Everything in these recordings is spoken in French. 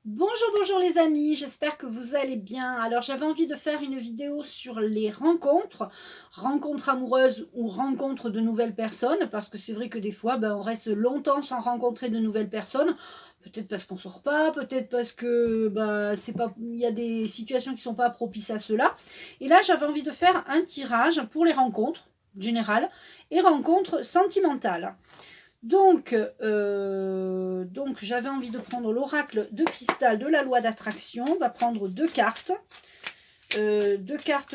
Bonjour, bonjour les amis, j'espère que vous allez bien. Alors j'avais envie de faire une vidéo sur les rencontres, rencontres amoureuses ou rencontres de nouvelles personnes, parce que c'est vrai que des fois on reste longtemps sans rencontrer de nouvelles personnes, peut-être parce qu'on sort pas, peut-être parce que c'est pas, il y a des situations qui sont pas propices à cela. Et là j'avais envie de faire un tirage pour les rencontres générales et rencontres sentimentales. Donc j'avais envie de prendre l'oracle de cristal de la loi d'attraction. On va prendre deux cartes. Deux cartes.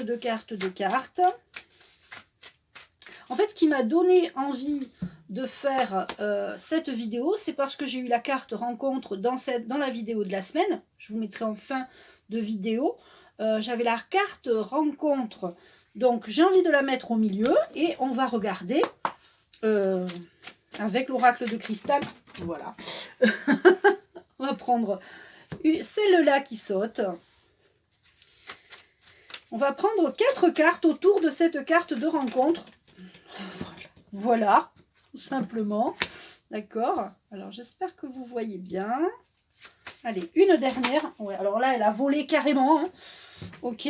En fait, ce qui m'a donné envie de faire cette vidéo, c'est parce que j'ai eu la carte rencontre dans la vidéo de la semaine. Je vous mettrai en fin de vidéo. J'avais la carte rencontre. Donc j'ai envie de la mettre au milieu et on va regarder... avec l'oracle de cristal, voilà. On va prendre celle-là qui saute. On va prendre 4 cartes autour de cette carte de rencontre. Voilà, tout simplement. D'accord. Alors, j'espère que vous voyez bien. Allez, une dernière. Ouais, alors là, elle a volé carrément. Hein. Ok.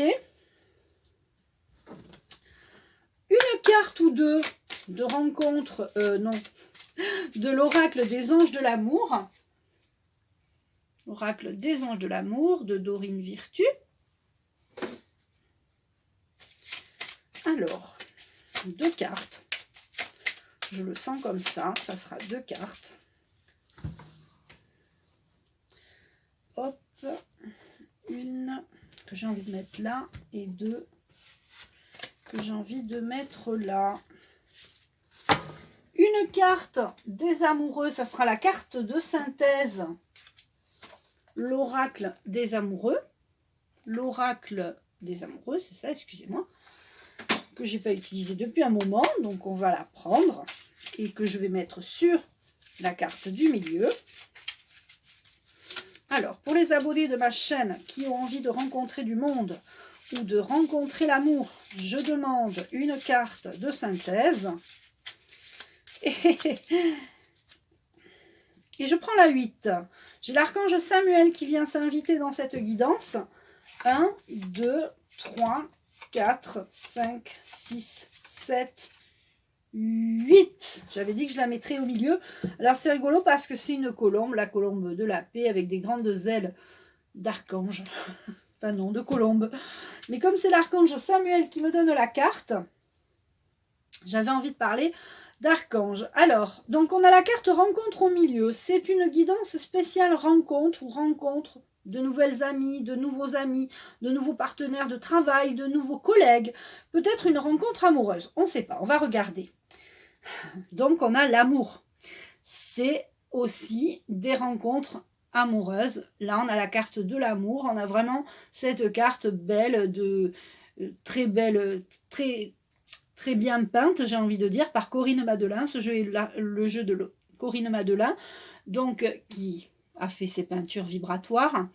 Une carte ou deux de rencontre, non, de l'oracle des anges de l'amour. L'oracle des anges de l'amour de Dorine Virtue. Alors, deux cartes. Je le sens comme ça sera deux cartes. Hop, une que j'ai envie de mettre là et deux que j'ai envie de mettre là. Une carte des amoureux, ça sera la carte de synthèse. L'oracle des amoureux. L'oracle des amoureux, c'est ça, excusez-moi. Que j'ai pas utilisé depuis un moment. Donc on va la prendre et que je vais mettre sur la carte du milieu. Alors, pour les abonnés de ma chaîne qui ont envie de rencontrer du monde ou de rencontrer l'amour, je demande une carte de synthèse. Et je prends la 8. J'ai l'archange Samuel qui vient s'inviter dans cette guidance. 1, 2, 3, 4, 5, 6, 7, 8. J'avais dit que je la mettrais au milieu. Alors c'est rigolo parce que c'est une colombe, la colombe de la paix avec des grandes ailes d'archange. Enfin non, de colombe. Mais comme c'est l'archange Samuel qui me donne la carte, j'avais envie de parler d'archange. Alors, donc on a la carte rencontre au milieu. C'est une guidance spéciale rencontre ou rencontre de nouvelles amies, de nouveaux partenaires de travail, de nouveaux collègues. Peut-être une rencontre amoureuse. On ne sait pas, on va regarder. Donc on a l'amour. C'est aussi des rencontres amoureuses. Là on a la carte de l'amour. On a vraiment cette carte belle, très belle, très bien peinte, j'ai envie de dire, par Corinne Madelin. Ce jeu est le jeu de Corinne Madelin, donc qui a fait ses peintures vibratoires.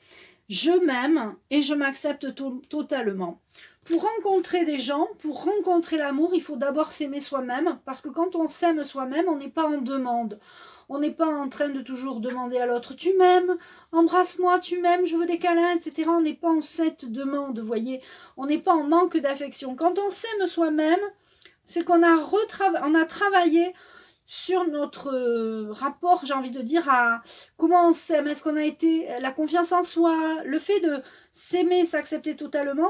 Je m'aime et je m'accepte totalement. Pour rencontrer des gens, pour rencontrer l'amour, il faut d'abord s'aimer soi-même, parce que quand on s'aime soi-même, on n'est pas en demande. On n'est pas en train de toujours demander à l'autre « tu m'aimes, embrasse-moi, tu m'aimes, je veux des câlins », etc. On n'est pas en cette demande, vous voyez. On n'est pas en manque d'affection. Quand on s'aime soi-même, c'est qu'on a travaillé sur notre rapport, j'ai envie de dire, à comment on s'aime. Est-ce qu'on a été la confiance en soi, le fait de s'aimer, s'accepter totalement.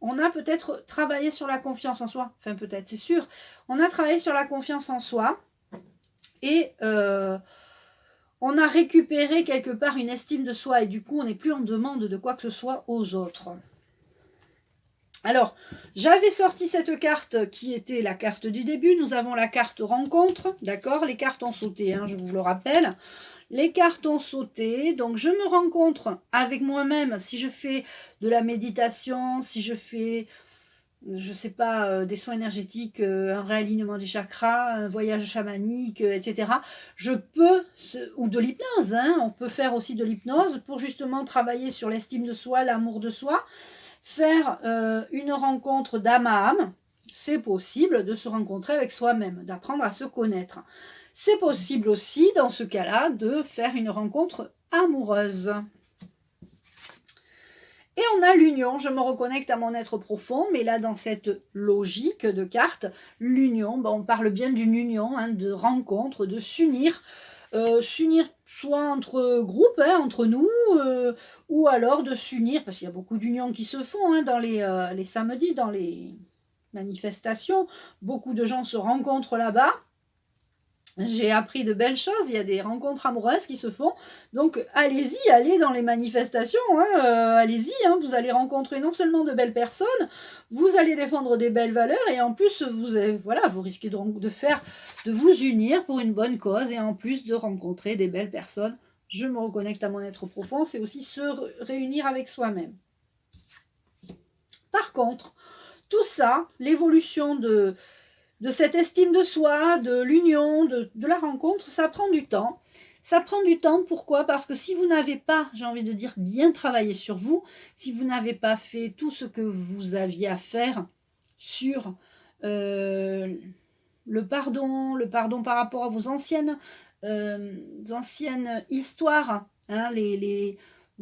On a peut-être travaillé sur la confiance en soi. Enfin, peut-être, c'est sûr. On a travaillé sur la confiance en soi et on a récupéré quelque part une estime de soi et du coup, on n'est plus en demande de quoi que ce soit aux autres. Alors, j'avais sorti cette carte qui était la carte du début. Nous avons la carte rencontre, d'accord? Les cartes ont sauté, hein, je vous le rappelle. Les cartes ont sauté, donc je me rencontre avec moi-même si je fais de la méditation, si je fais, je sais pas, des soins énergétiques, un réalignement des chakras, un voyage chamanique, etc. Je peux, ou de l'hypnose, hein, on peut faire aussi de l'hypnose pour justement travailler sur l'estime de soi, l'amour de soi. Faire une rencontre d'âme à âme, c'est possible de se rencontrer avec soi-même, d'apprendre à se connaître. C'est possible aussi, dans ce cas-là, de faire une rencontre amoureuse. Et on a l'union, je me reconnecte à mon être profond, mais là dans cette logique de cartes, l'union, ben, on parle bien d'une union, hein, de rencontre, de s'unir, s'unir soit entre groupes, hein, entre nous, ou alors de s'unir, parce qu'il y a beaucoup d'unions qui se font hein, dans les samedis, dans les manifestations, beaucoup de gens se rencontrent là-bas. J'ai appris de belles choses, il y a des rencontres amoureuses qui se font, donc allez-y, allez dans les manifestations, hein, allez-y, hein, vous allez rencontrer non seulement de belles personnes, vous allez défendre des belles valeurs, et en plus, vous risquez de vous unir pour une bonne cause, et en plus de rencontrer des belles personnes. Je me reconnecte à mon être profond, c'est aussi se réunir avec soi-même. Par contre, tout ça, l'évolution de cette estime de soi, de l'union, de la rencontre, ça prend du temps. Ça prend du temps, pourquoi? Parce que si vous n'avez pas, j'ai envie de dire, bien travaillé sur vous, si vous n'avez pas fait tout ce que vous aviez à faire sur le pardon par rapport à vos anciennes histoires, hein,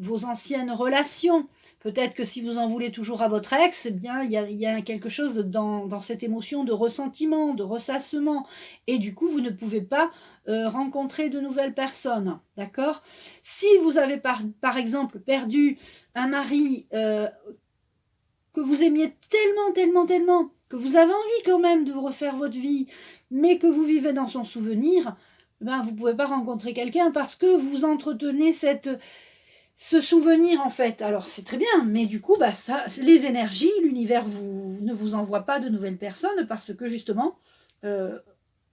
vos anciennes relations. Peut-être que si vous en voulez toujours à votre ex, eh bien, il y a quelque chose dans cette émotion de ressentiment, de ressassement. Et du coup, vous ne pouvez pas rencontrer de nouvelles personnes. D'accord? Si vous avez par exemple perdu un mari que vous aimiez tellement, que vous avez envie quand même de refaire votre vie, mais que vous vivez dans son souvenir, ben, vous ne pouvez pas rencontrer quelqu'un parce que vous entretenez ce souvenir en fait. Alors c'est très bien, mais du coup, bah, les énergies, l'univers ne vous envoie pas de nouvelles personnes parce que justement,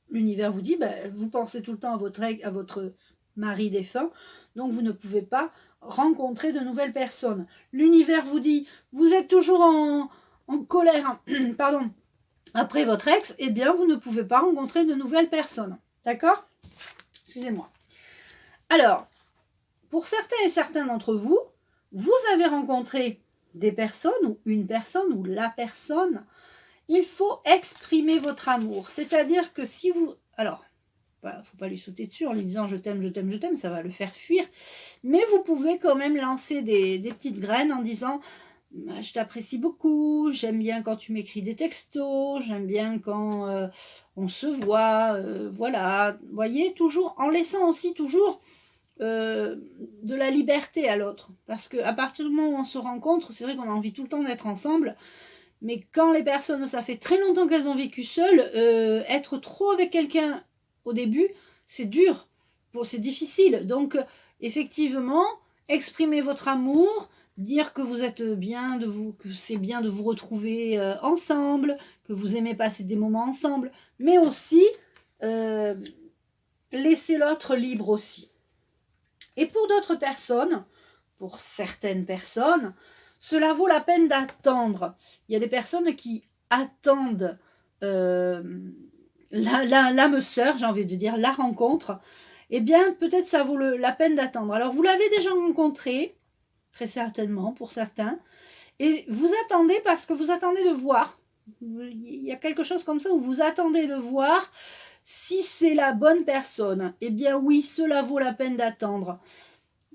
l'univers vous dit, bah, vous pensez tout le temps à votre mari défunt, donc vous ne pouvez pas rencontrer de nouvelles personnes. L'univers vous dit, vous êtes toujours en colère, pardon, après votre ex, eh bien vous ne pouvez pas rencontrer de nouvelles personnes. D'accord? Excusez-moi. Alors, pour certains et certains d'entre vous, vous avez rencontré des personnes ou une personne ou la personne. Il faut exprimer votre amour. C'est-à-dire que si vous... Alors, il ne faut pas lui sauter dessus en lui disant je t'aime, ça va le faire fuir. Mais vous pouvez quand même lancer des petites graines en disant je t'apprécie beaucoup, j'aime bien quand tu m'écris des textos, j'aime bien quand on se voit, voilà. Vous voyez, toujours en laissant aussi toujours de la liberté à l'autre. Parce qu'à partir du moment où on se rencontre, c'est vrai qu'on a envie tout le temps d'être ensemble, mais quand les personnes, ça fait très longtemps qu'elles ont vécu seules, être trop avec quelqu'un au début, c'est dur, c'est difficile. Donc, effectivement, exprimer votre amour, dire que vous êtes bien que c'est bien de vous retrouver ensemble, que vous aimez passer des moments ensemble, mais aussi laisser l'autre libre aussi. Et pour d'autres personnes, pour certaines personnes, cela vaut la peine d'attendre. Il y a des personnes qui attendent l'âme sœur, j'ai envie de dire, la rencontre. Eh bien, peut-être ça vaut la peine d'attendre. Alors, vous l'avez déjà rencontré, très certainement, pour certains. Et vous attendez parce que vous attendez de voir. Il y a quelque chose comme ça où vous attendez de voir si c'est la bonne personne. Eh bien oui, cela vaut la peine d'attendre.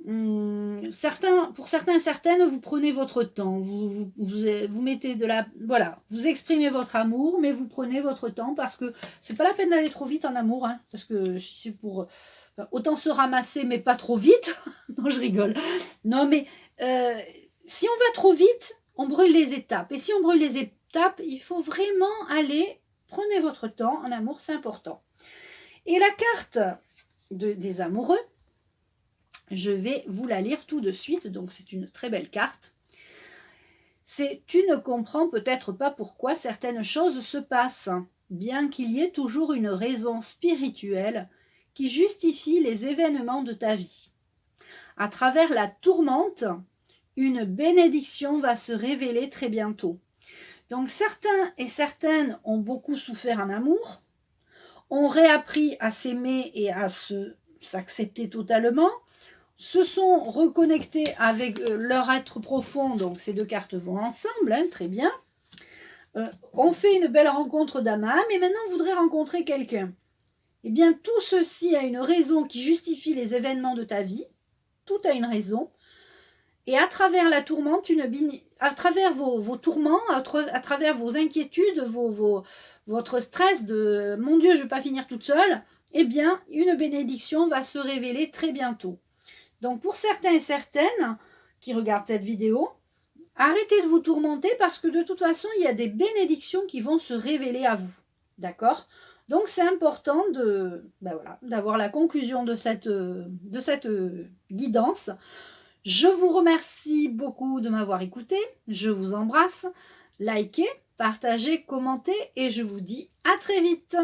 Pour certains et certaines, vous prenez votre temps, vous mettez voilà, vous exprimez votre amour, mais vous prenez votre temps parce que c'est pas la peine d'aller trop vite en amour, hein, parce que si c'est pour autant se ramasser, mais pas trop vite. Non, je rigole. Non, mais si on va trop vite, on brûle les étapes. Et si on brûle les étapes, il faut vraiment aller. Prenez votre temps en amour, c'est important. Et la carte des amoureux, je vais vous la lire tout de suite. Donc, c'est une très belle carte. C'est « Tu ne comprends peut-être pas pourquoi certaines choses se passent, bien qu'il y ait toujours une raison spirituelle qui justifie les événements de ta vie. À travers la tourmente, une bénédiction va se révéler très bientôt. » Donc, certains et certaines ont beaucoup souffert en amour, ont réappris à s'aimer et à s'accepter totalement, se sont reconnectés avec leur être profond, donc ces deux cartes vont ensemble, hein, très bien, ont fait une belle rencontre d'âme à âme et maintenant voudraient rencontrer quelqu'un. Eh bien, tout ceci a une raison qui justifie les événements de ta vie, tout a une raison, Et à travers la tourmente, à travers vos tourments, à travers vos inquiétudes, votre stress de « mon Dieu, je ne vais pas finir toute seule », eh bien, une bénédiction va se révéler très bientôt. Donc, pour certains et certaines qui regardent cette vidéo, arrêtez de vous tourmenter parce que de toute façon, il y a des bénédictions qui vont se révéler à vous. D'accord ? Donc, c'est important d'avoir la conclusion de cette guidance. Je vous remercie beaucoup de m'avoir écouté. Je vous embrasse. Likez, partagez, commentez et je vous dis à très vite.